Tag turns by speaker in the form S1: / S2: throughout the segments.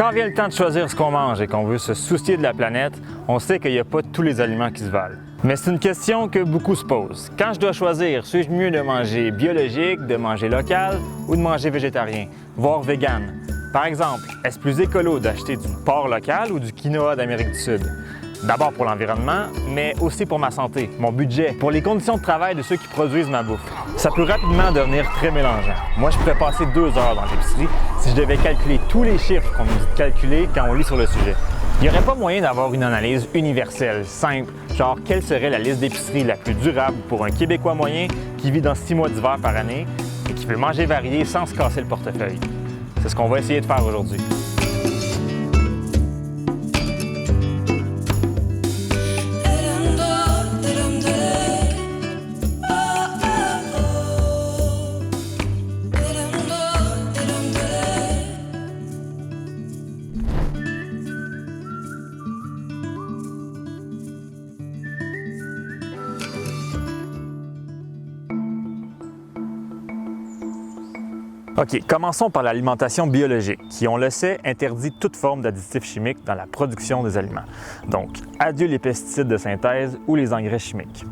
S1: Quand vient le temps de choisir ce qu'on mange et qu'on veut se soucier de la planète, on sait qu'il n'y a pas tous les aliments qui se valent. Mais c'est une question que beaucoup se posent. Quand je dois choisir, suis-je mieux de manger biologique, de manger local ou de manger végétarien, voire vegan? Par exemple, est-ce plus écolo d'acheter du porc local ou du quinoa d'Amérique du Sud? D'abord pour l'environnement, mais aussi pour ma santé, mon budget, pour les conditions de travail de ceux qui produisent ma bouffe. Ça peut rapidement devenir très mélangeant. Moi, je pourrais passer 2 heures dans l'épicerie si je devais calculer tous les chiffres qu'on nous dit de calculer quand on lit sur le sujet. Il n'y aurait pas moyen d'avoir une analyse universelle, simple, genre quelle serait la liste d'épicerie la plus durable pour un Québécois moyen qui vit dans 6 mois d'hiver par année et qui veut manger varié sans se casser le portefeuille. C'est ce qu'on va essayer de faire aujourd'hui. OK, commençons par l'alimentation biologique, qui, on le sait, interdit toute forme d'additifs chimiques dans la production des aliments. Donc, adieu les pesticides de synthèse ou les engrais chimiques.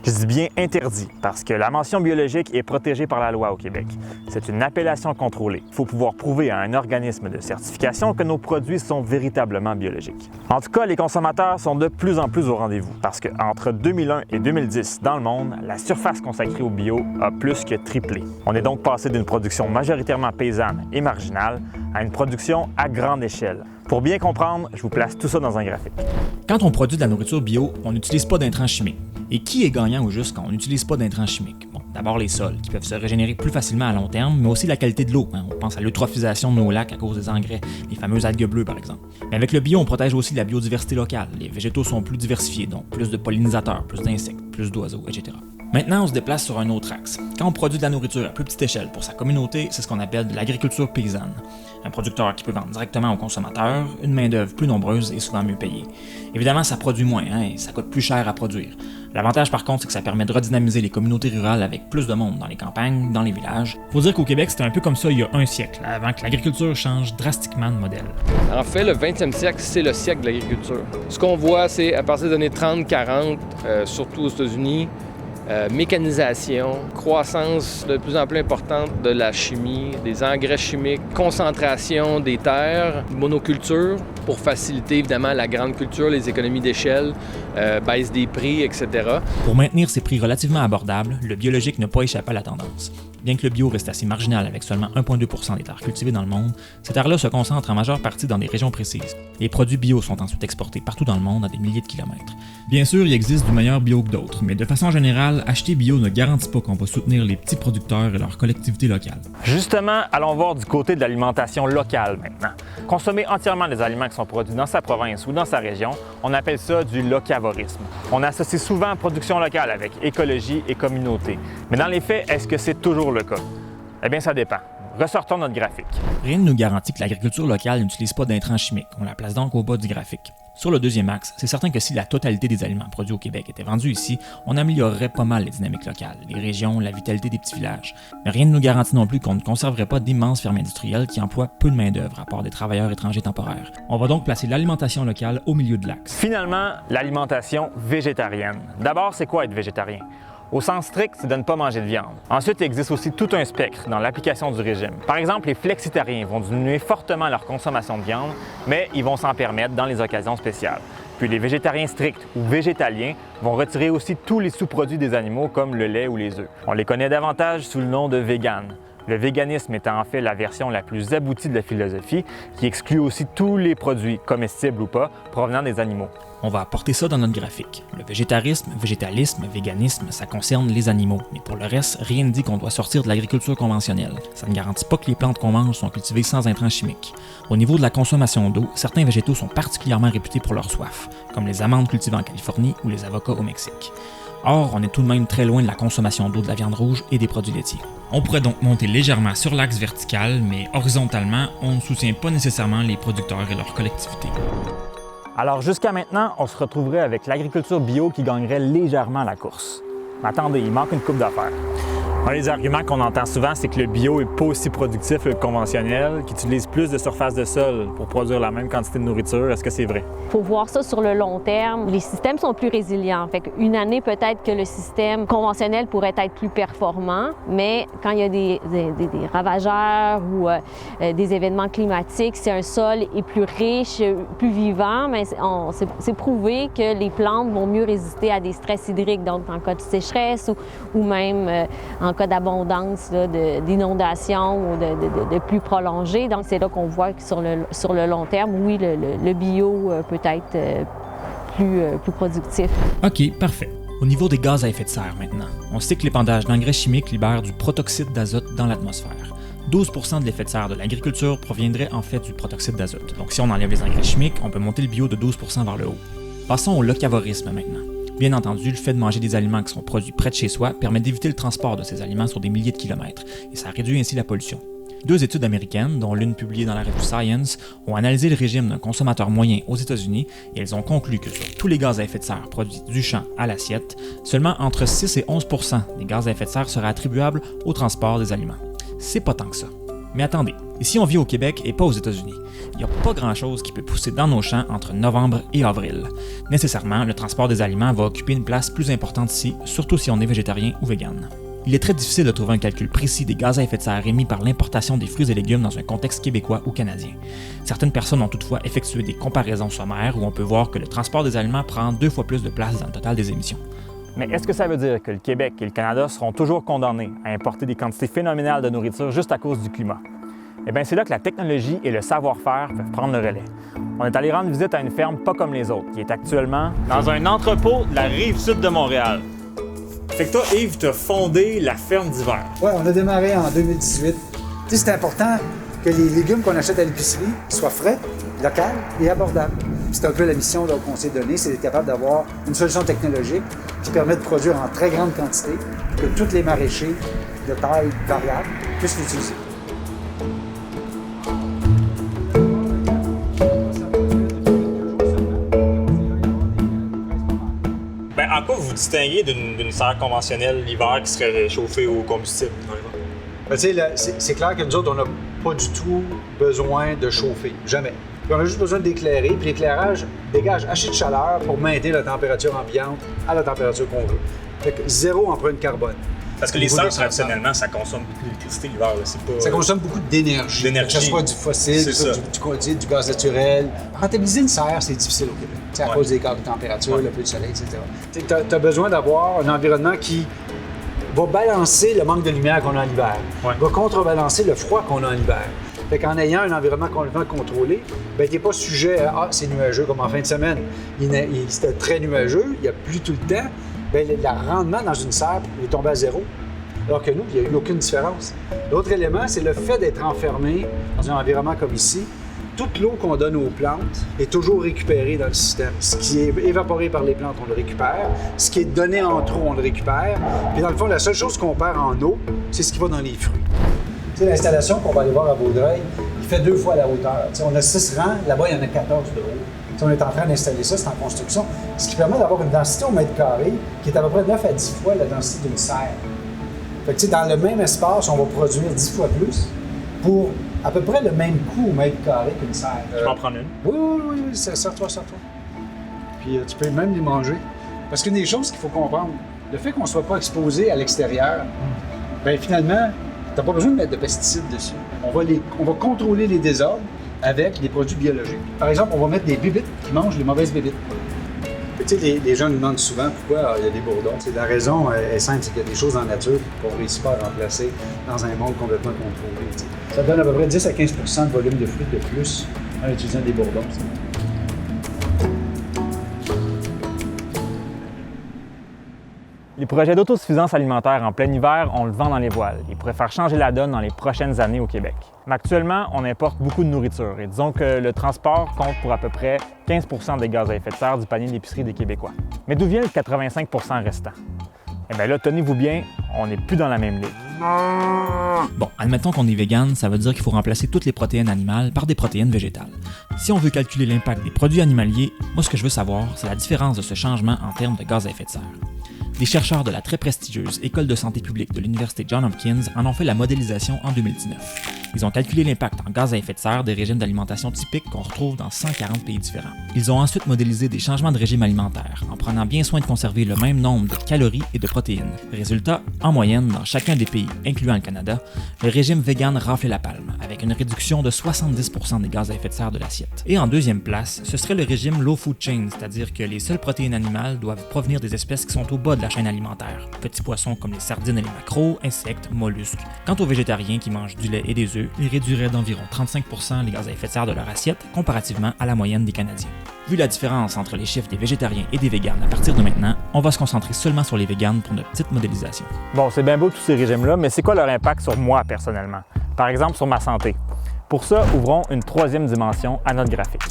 S1: Je dis bien interdit, parce que la mention biologique est protégée par la loi au Québec. C'est une appellation contrôlée. Il faut pouvoir prouver à un organisme de certification que nos produits sont véritablement biologiques. En tout cas, les consommateurs sont de plus en plus au rendez-vous, parce qu'entre 2001 et 2010, dans le monde, la surface consacrée au bio a plus que triplé. On est donc passé d'une production majoritairement paysanne et marginale à une production à grande échelle. Pour bien comprendre, je vous place tout ça dans un graphique.
S2: Quand on produit de la nourriture bio, on n'utilise pas d'intrants chimiques. Et qui est gagnant au juste quand on n'utilise pas d'intrants chimiques? Bon, d'abord les sols, qui peuvent se régénérer plus facilement à long terme, mais aussi la qualité de l'eau. On pense à l'eutrophisation de nos lacs à cause des engrais, les fameuses algues bleues par exemple. Mais avec le bio, on protège aussi la biodiversité locale. Les végétaux sont plus diversifiés, donc plus de pollinisateurs, plus d'insectes, plus d'oiseaux, etc. Maintenant, on se déplace sur un autre axe. Quand on produit de la nourriture à plus petite échelle pour sa communauté, c'est ce qu'on appelle de l'agriculture paysanne. Un producteur qui peut vendre directement aux consommateurs, une main-d'œuvre plus nombreuse et souvent mieux payée. Évidemment, ça produit moins et ça coûte plus cher à produire. L'avantage par contre, c'est que ça permet de redynamiser les communautés rurales avec plus de monde dans les campagnes, dans les villages. Faut dire qu'au Québec, c'était un peu comme ça il y a un siècle, avant que l'agriculture change drastiquement de modèle.
S3: En fait, le 20e siècle, c'est le siècle de l'agriculture. Ce qu'on voit, c'est à partir des années 30-40, surtout aux États-Unis, mécanisation, croissance de plus en plus importante de la chimie, des engrais chimiques, concentration des terres, monoculture pour faciliter évidemment la grande culture, les économies d'échelle, baisse des prix, etc.
S2: Pour maintenir ces prix relativement abordables, le biologique n'a pas échappé à la tendance. Bien que le bio reste assez marginal avec seulement 1,2% des terres cultivées dans le monde, ces terres-là se concentrent en majeure partie dans des régions précises. Les produits bio sont ensuite exportés partout dans le monde à des milliers de kilomètres. Bien sûr, il existe du meilleur bio que d'autres, mais de façon générale, acheter bio ne garantit pas qu'on va soutenir les petits producteurs et leurs collectivités locales.
S1: Justement, allons voir du côté de l'alimentation locale maintenant. Consommer entièrement des aliments qui sont produits dans sa province ou dans sa région, on appelle ça du locavorisme. On associe souvent production locale avec écologie et communauté. Mais dans les faits, est-ce que c'est toujours le cas? Eh bien, ça dépend. Ressortons notre graphique.
S2: Rien ne nous garantit que l'agriculture locale n'utilise pas d'intrants chimiques. On la place donc au bas du graphique. Sur le deuxième axe, c'est certain que si la totalité des aliments produits au Québec était vendue ici, on améliorerait pas mal les dynamiques locales, les régions, la vitalité des petits villages. Mais rien ne nous garantit non plus qu'on ne conserverait pas d'immenses fermes industrielles qui emploient peu de main-d'œuvre à part des travailleurs étrangers temporaires. On va donc placer l'alimentation locale au milieu de l'axe.
S1: Finalement, l'alimentation végétarienne. D'abord, c'est quoi être végétarien? Au sens strict, c'est de ne pas manger de viande. Ensuite, il existe aussi tout un spectre dans l'application du régime. Par exemple, les flexitariens vont diminuer fortement leur consommation de viande, mais ils vont s'en permettre dans les occasions spéciales. Puis les végétariens stricts ou végétaliens vont retirer aussi tous les sous-produits des animaux comme le lait ou les œufs. On les connaît davantage sous le nom de véganes. Le véganisme étant en fait la version la plus aboutie de la philosophie, qui exclut aussi tous les produits, comestibles ou pas, provenant des animaux.
S2: On va apporter ça dans notre graphique. Le végétarisme, végétalisme, véganisme, ça concerne les animaux. Mais pour le reste, rien ne dit qu'on doit sortir de l'agriculture conventionnelle. Ça ne garantit pas que les plantes qu'on mange sont cultivées sans intrants chimiques. Au niveau de la consommation d'eau, certains végétaux sont particulièrement réputés pour leur soif, comme les amandes cultivées en Californie ou les avocats au Mexique. Or, on est tout de même très loin de la consommation d'eau de la viande rouge et des produits laitiers. On pourrait donc monter légèrement sur l'axe vertical, mais horizontalement, on ne soutient pas nécessairement les producteurs et leurs collectivités.
S1: Alors jusqu'à maintenant, on se retrouverait avec l'agriculture bio qui gagnerait légèrement la course. Mais attendez, il manque une coupe d'affaires. Un des arguments qu'on entend souvent, c'est que le bio n'est pas aussi productif que le conventionnel, qu'il utilise plus de surface de sol pour produire la même quantité de nourriture. Est-ce que c'est vrai?
S4: Il faut voir ça sur le long terme. Les systèmes sont plus résilients. Fait qu'une année, peut-être que le système conventionnel pourrait être plus performant, mais quand il y a des ravageurs ou des événements climatiques, si un sol est plus riche, plus vivant, mais c'est prouvé que les plantes vont mieux résister à des stress hydriques, donc en cas de sécheresse ou même en cas d'abondance d'inondations ou de pluies prolongées. Donc, c'est là qu'on voit que sur le long terme, oui, le bio peut être plus productif.
S2: OK, parfait. Au niveau des gaz à effet de serre maintenant, on sait que l'épandage d'engrais chimiques libère du protoxyde d'azote dans l'atmosphère. 12% de l'effet de serre de l'agriculture proviendrait en fait du protoxyde d'azote. Donc si on enlève les engrais chimiques, on peut monter le bio de 12% vers le haut. Passons au locavorisme maintenant. Bien entendu, le fait de manger des aliments qui sont produits près de chez soi permet d'éviter le transport de ces aliments sur des milliers de kilomètres, et ça réduit ainsi la pollution. 2 études américaines, dont l'une publiée dans la revue Science, ont analysé le régime d'un consommateur moyen aux États-Unis et elles ont conclu que sur tous les gaz à effet de serre produits du champ à l'assiette, seulement entre 6 et 11% des gaz à effet de serre seraient attribuables au transport des aliments. C'est pas tant que ça. Mais attendez, ici on vit au Québec et pas aux États-Unis. Il n'y a pas grand-chose qui peut pousser dans nos champs entre novembre et avril. Nécessairement, le transport des aliments va occuper une place plus importante ici, surtout si on est végétarien ou vegan. Il est très difficile de trouver un calcul précis des gaz à effet de serre émis par l'importation des fruits et légumes dans un contexte québécois ou canadien. Certaines personnes ont toutefois effectué des comparaisons sommaires où on peut voir que le transport des aliments prend 2 fois plus de place dans le total des émissions.
S1: Mais est-ce que ça veut dire que le Québec et le Canada seront toujours condamnés à importer des quantités phénoménales de nourriture juste à cause du climat? Eh bien, c'est là que la technologie et le savoir-faire peuvent prendre le relais. On est allé rendre visite à une ferme pas comme les autres, qui est actuellement dans un entrepôt de la rive sud de Montréal. Fait que toi, Yves, tu as fondé la ferme d'hiver.
S5: Oui, on a démarré en 2018. Tu sais, c'est important que les légumes qu'on achète à l'épicerie soient frais, locaux et abordables. C'est un peu la mission qu'on s'est donnée, c'est d'être capable d'avoir une solution technologique qui permet de produire en très grande quantité, que tous les maraîchers de taille variable puissent l'utiliser.
S1: En quoi vous vous distinguez d'une serre conventionnelle l'hiver qui serait chauffée au combustible, par exemple?
S5: Ben, c'est clair que nous autres, on n'a pas du tout besoin de chauffer, jamais. Puis on a juste besoin d'éclairer, puis l'éclairage dégage assez de chaleur pour maintenir la température ambiante à la température qu'on veut. Fait que 0 empreinte carbone.
S1: Parce que les serres, traditionnellement, ça consomme beaucoup d'électricité l'hiver.
S5: Ça consomme beaucoup d'énergie. Que ce soit du fossile, du gaz naturel. Rentabiliser une serre, c'est difficile au Québec. À cause des cas de température, le peu de soleil, etc. Tu as besoin d'avoir un environnement qui va balancer le manque de lumière qu'on a en hiver, va contrebalancer le froid qu'on a en hiver. Fait qu'en ayant un environnement complètement contrôlé, ben, tu n'es pas sujet à « c'est nuageux » comme en fin de semaine. C'était très nuageux, il n'y a plus tout le temps. Bien, le rendement dans une serre est tombé à 0. Alors que nous, il n'y a eu aucune différence. L'autre élément, c'est le fait d'être enfermé dans un environnement comme ici. Toute l'eau qu'on donne aux plantes est toujours récupérée dans le système. Ce qui est évaporé par les plantes, on le récupère. Ce qui est donné en trop, on le récupère. Puis dans le fond, la seule chose qu'on perd en eau, c'est ce qui va dans les fruits. Tu sais, l'installation qu'on va aller voir à Vaudreuil, il fait 2 fois la hauteur. Tu sais, on a 6 rangs, là-bas, il y en a 14 de haut. Si on est en train d'installer ça, c'est en construction, ce qui permet d'avoir une densité au mètre carré qui est à peu près 9 à 10 fois la densité d'une serre. Fait que, tu sais, dans le même espace, on va produire 10 fois plus pour à peu près le même coût au mètre carré qu'une serre.
S1: Je peux en prendre une?
S5: Oui, sors-toi. Puis tu peux même les manger. Parce qu'une des choses qu'il faut comprendre, le fait qu'on ne soit pas exposé à l'extérieur, bien finalement, tu n'as pas besoin de mettre de pesticides dessus. On va contrôler les désordres avec des produits biologiques. Par exemple, on va mettre des bébites qui mangent les mauvaises bébites. Tu sais, les gens nous demandent souvent pourquoi il y a des bourdons. La raison est simple, c'est qu'il y a des choses en nature qu'on ne réussit pas à remplacer dans un monde complètement contrôlé. T'sais. Ça donne à peu près 10 à 15 % de volume de fruits de plus en utilisant des bourdons. T'sais.
S1: Les projets d'autosuffisance alimentaire en plein hiver, on le vend dans les voiles. Ils pourraient faire changer la donne dans les prochaines années au Québec. Mais actuellement, on importe beaucoup de nourriture et disons que le transport compte pour à peu près 15 % des gaz à effet de serre du panier d'épicerie des Québécois. Mais d'où vient le 85 % restant? Eh bien là, tenez-vous bien, on n'est plus dans la même ligue.
S2: Bon, admettons qu'on est vegan, ça veut dire qu'il faut remplacer toutes les protéines animales par des protéines végétales. Si on veut calculer l'impact des produits animaliers, moi ce que je veux savoir, c'est la différence de ce changement en termes de gaz à effet de serre. Des chercheurs de la très prestigieuse École de santé publique de l'Université Johns Hopkins en ont fait la modélisation en 2019. Ils ont calculé l'impact en gaz à effet de serre des régimes d'alimentation typiques qu'on retrouve dans 140 pays différents. Ils ont ensuite modélisé des changements de régime alimentaire en prenant bien soin de conserver le même nombre de calories et de protéines. Résultat, en moyenne, dans chacun des pays, incluant le Canada, le régime vegan raflait la palme, avec une réduction de 70% des gaz à effet de serre de l'assiette. Et en deuxième place, ce serait le régime low food chain, c'est-à-dire que les seules protéines animales doivent provenir des espèces qui sont au bas de la chaîne alimentaire. Petits poissons comme les sardines et les maquereaux, insectes, mollusques. Quant aux végétariens qui mangent du lait et des œufs, ils réduiraient d'environ 35% les gaz à effet de serre de leur assiette comparativement à la moyenne des Canadiens. Vu la différence entre les chiffres des végétariens et des véganes à partir de maintenant, on va se concentrer seulement sur les véganes pour notre petite modélisation.
S1: Bon, c'est bien beau tous ces régimes-là, mais c'est quoi leur impact sur moi personnellement? Par exemple, sur ma santé. Pour ça, ouvrons une troisième dimension à notre graphique.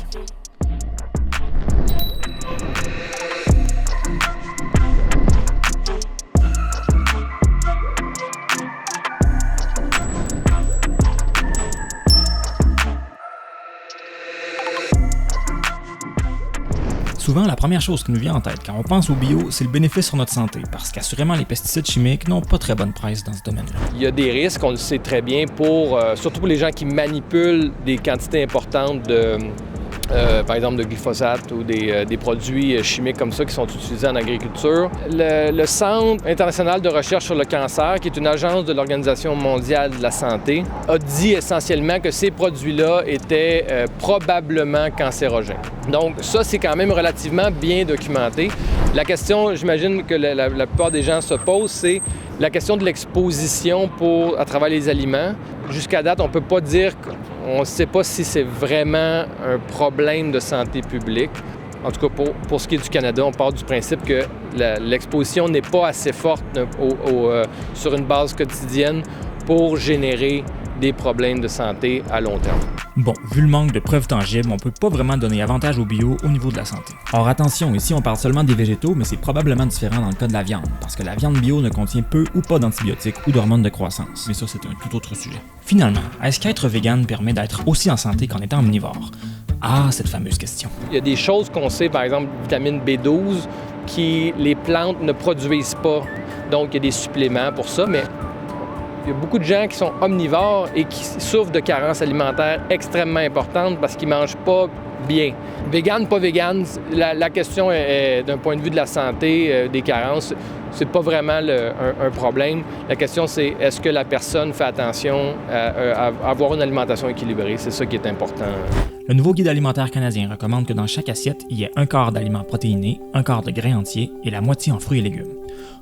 S2: Souvent, la première chose qui nous vient en tête quand on pense au bio, c'est le bénéfice sur notre santé, parce qu'assurément, les pesticides chimiques n'ont pas très bonne presse dans ce domaine-là.
S3: Il y a des risques, on le sait très bien, surtout pour les gens qui manipulent des quantités importantes par exemple de glyphosate ou des produits chimiques comme ça qui sont utilisés en agriculture. Le Centre international de recherche sur le cancer, qui est une agence de l'Organisation mondiale de la santé, a dit essentiellement que ces produits-là étaient probablement cancérogènes. Donc ça, c'est quand même relativement bien documenté. La question, j'imagine que la plupart des gens se posent, c'est la question de l'exposition à travers les aliments. Jusqu'à date, on ne peut pas dire qu'on ne sait pas si c'est vraiment un problème de santé publique. En tout cas, pour ce qui est du Canada, on part du principe que l'exposition n'est pas assez forte sur une base quotidienne pour générer des problèmes de santé à long terme.
S2: Bon, vu le manque de preuves tangibles, on peut pas vraiment donner avantage au bio au niveau de la santé. Or attention, ici on parle seulement des végétaux, mais c'est probablement différent dans le cas de la viande, parce que la viande bio ne contient peu ou pas d'antibiotiques ou d'hormones de croissance. Mais ça, c'est un tout autre sujet. Finalement, est-ce qu'être vegan permet d'être aussi en santé qu'en étant omnivore? Ah, cette fameuse question.
S3: Il y a des choses qu'on sait, par exemple, vitamine B12, qui les plantes ne produisent pas. Donc, il y a des suppléments pour ça, mais il y a beaucoup de gens qui sont omnivores et qui souffrent de carences alimentaires extrêmement importantes parce qu'ils ne mangent pas bien. Vegan, pas vegan, la question est d'un point de vue de la santé, des carences, c'est pas vraiment un problème. La question, c'est est-ce que la personne fait attention à avoir une alimentation équilibrée? C'est ça qui est important.
S2: Le nouveau guide alimentaire canadien recommande que dans chaque assiette, il y ait un quart d'aliments protéinés, un quart de grains entiers et la moitié en fruits et légumes.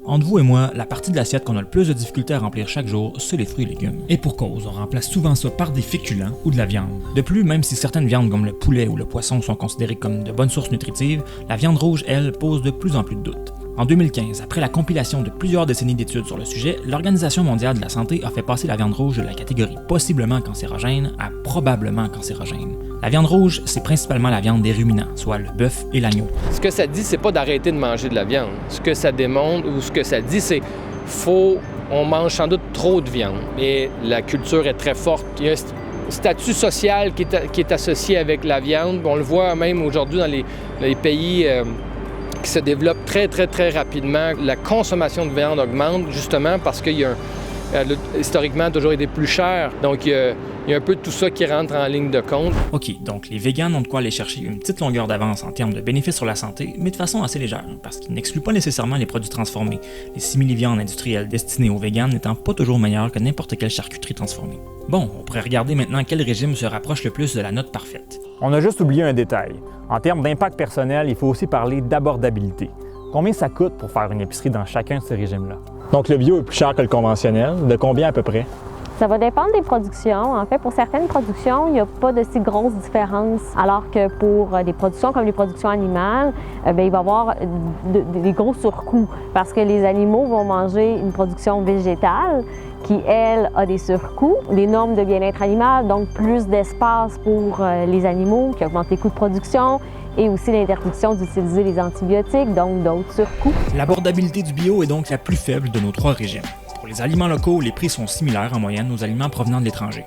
S2: Entre vous et moi, la partie de l'assiette qu'on a le plus de difficulté à remplir chaque jour, c'est les fruits et légumes. Et pour cause, on remplace souvent ça par des féculents ou de la viande. De plus, même si certaines viandes comme le poulet ou le poisson sont considérées comme de bonnes sources nutritives, la viande rouge, elle, pose de plus en plus de doutes. En 2015, après la compilation de plusieurs décennies d'études sur le sujet, l'Organisation mondiale de la santé a fait passer la viande rouge de la catégorie possiblement cancérogène à probablement cancérogène. La viande rouge, c'est principalement la viande des ruminants, soit le bœuf et l'agneau.
S3: Ce que ça dit, c'est pas d'arrêter de manger de la viande. Ce que ça démontre ou ce que ça dit, c'est on mange sans doute trop de viande. Mais la culture est très forte. Il y a un statut social qui est associé avec la viande. On le voit même aujourd'hui dans les pays qui se développent très, très, très rapidement. La consommation de viande augmente justement parce qu'il y a historiquement a toujours été plus cher. Donc, il y a un peu de tout ça qui rentre en ligne de compte.
S2: OK, donc les véganes ont de quoi aller chercher une petite longueur d'avance en termes de bénéfices sur la santé, mais de façon assez légère, parce qu'ils n'excluent pas nécessairement les produits transformés, les simili-viandes industrielles destinées aux véganes n'étant pas toujours meilleures que n'importe quelle charcuterie transformée. Bon, on pourrait regarder maintenant quel régime se rapproche le plus de la note parfaite.
S1: On a juste oublié un détail. En termes d'impact personnel, il faut aussi parler d'abordabilité. Combien ça coûte pour faire une épicerie dans chacun de ces régimes-là? Donc le bio est plus cher que le conventionnel. De combien à peu près?
S4: Ça va dépendre des productions. En fait, pour certaines productions, il n'y a pas de si grosse différence, alors que pour des productions comme les productions animales, il va y avoir des gros surcoûts parce que les animaux vont manger une production végétale qui, elle, a des surcoûts, des normes de bien-être animal, donc plus d'espace pour les animaux, qui augmentent les coûts de production, et aussi l'interdiction d'utiliser les antibiotiques, donc d'autres surcoûts.
S2: L'abordabilité du bio est donc la plus faible de nos trois régimes. Pour les aliments locaux, les prix sont similaires en moyenne aux aliments provenant de l'étranger.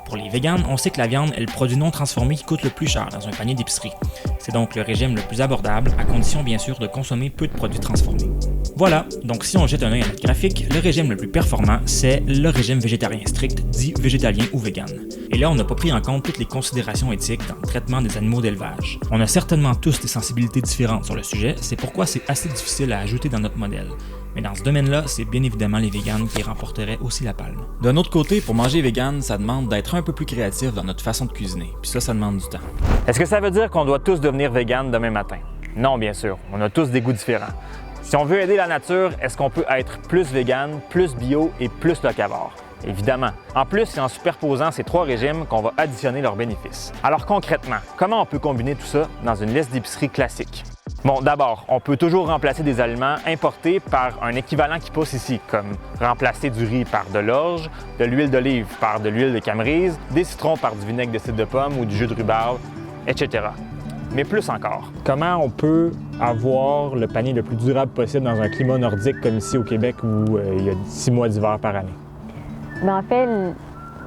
S2: Pour les véganes, on sait que la viande est le produit non transformé qui coûte le plus cher dans un panier d'épicerie. C'est donc le régime le plus abordable, à condition bien sûr de consommer peu de produits transformés. Voilà, donc si on jette un œil à notre graphique, le régime le plus performant, c'est le régime végétarien strict, dit végétalien ou vegan. Et là, on n'a pas pris en compte toutes les considérations éthiques dans le traitement des animaux d'élevage. On a certainement tous des sensibilités différentes sur le sujet, c'est pourquoi c'est assez difficile à ajouter dans notre modèle. Mais dans ce domaine-là, c'est bien évidemment les véganes qui remporteraient aussi la palme. D'un autre côté, pour manger vegan, ça demande d'être un peu plus créatif dans notre façon de cuisiner, puis ça demande du temps.
S1: Est-ce que ça veut dire qu'on doit tous devenir vegan demain matin? Non, bien sûr, on a tous des goûts différents. Si on veut aider la nature, est-ce qu'on peut être plus vegan, plus bio et plus locavore? Évidemment. En plus, c'est en superposant ces trois régimes qu'on va additionner leurs bénéfices. Alors concrètement, comment on peut combiner tout ça dans une liste d'épicerie classique? Bon, d'abord, on peut toujours remplacer des aliments importés par un équivalent qui pousse ici, comme remplacer du riz par de l'orge, de l'huile d'olive par de l'huile de camerise, des citrons par du vinaigre de cidre de pomme ou du jus de rhubarbe, etc. Mais plus encore. Comment on peut avoir le panier le plus durable possible dans un climat nordique comme ici au Québec où il y a 6 mois d'hiver par année?
S4: Mais en fait,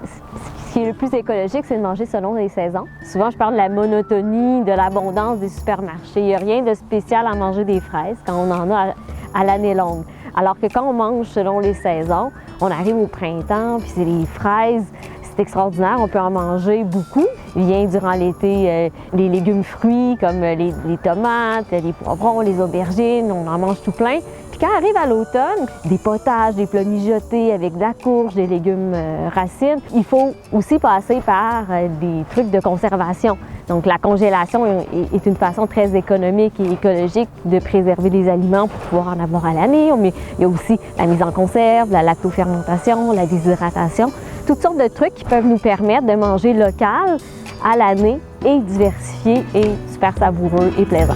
S4: ce qui est le plus écologique, c'est de manger selon les saisons. Souvent, je parle de la monotonie, de l'abondance des supermarchés. Il n'y a rien de spécial à manger des fraises quand on en a à l'année longue. Alors que quand on mange selon les saisons, on arrive au printemps, puis c'est les fraises, c'est extraordinaire, on peut en manger beaucoup. Il vient durant l'été les légumes fruits comme les tomates, les poivrons, les aubergines, on en mange tout plein. Puis quand arrive à l'automne, des potages, des plats mijotés avec de la courge, des légumes racines, il faut aussi passer par des trucs de conservation. Donc la congélation est une façon très économique et écologique de préserver les aliments pour pouvoir en avoir à l'année. Mais il y a aussi la mise en conserve, la lactofermentation, la déshydratation, toutes sortes de trucs qui peuvent nous permettre de manger local à l'année et diversifié et super savoureux et plaisant.